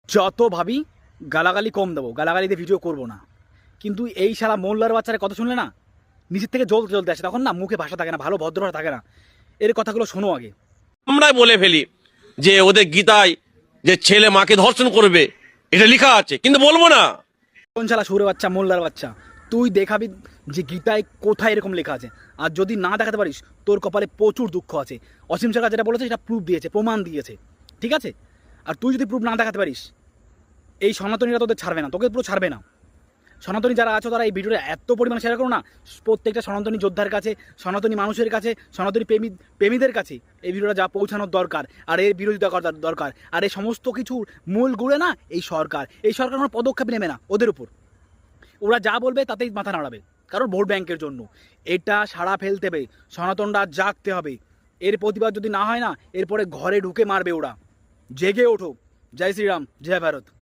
যত ভাবি গালাগালি কম দেবো, গালাগালিতে ভিডিও করব না, কিন্তু এই শালা মোল্লার বাচ্চারা কথা শুনলে না নিচের থেকে জ্বলতে জ্বলতে আসে, তখন না মুখে ভাষা থাকে না, ভালো ভদ্র ভাষা থাকে না। এর কথাগুলো শোনো আগে। আমরাই বলে ফেলি যে ওদের গীতায় যে ছেলে মাকে ধর্ষণ করবে এটা লেখা আছে, কিন্তু বলবো না। কোন শালা সুরে বাচ্চা, মোল্লার বাচ্চা, তুই দেখাবি যে গীতায় কোথায় এরকম লেখা আছে। আর যদি না দেখাতে পারিস তোর কপালে প্রচুর দুঃখ আছে। অসীম সরকার যেটা বলেছে সেটা প্রুফ দিয়েছে, প্রমাণ দিয়েছে, ঠিক আছে? আর তুই যদি প্রুফ না দেখাতে পারিস এই সনাতনীরা তোদের ছাড়বে না, তোকে পুরো ছাড়বে না। সনাতনী যারা আছো তারা এই ভিডিওটা এত পরিমাণে শেয়ার করো না, প্রত্যেকটা সনাতনী যোদ্ধার কাছে, সনাতনী মানুষের কাছে, সনাতনী প্রেমীদের কাছে এই ভিডিওটা যা পৌঁছানোর দরকার। আর এর বিরোধিতা করার দরকার। আর এই সমস্ত কিছুর মূল গুড়ে না এই সরকার কোনো পদক্ষেপ নেবে না ওদের উপর। ওরা যা বলবে তাতেই মাথা নাড়াবে, কারণ ভোট ব্যাংকের জন্য। এটা সাড়া ফেলতে হবে, সনাতনরা জাগতে হবে। এর প্রতিবাদ যদি না হয় না, এরপরে ঘরে ঢুকে মারবে ওরা। জেগে ওঠো। জয় শ্রীরাম, জয় ভারত।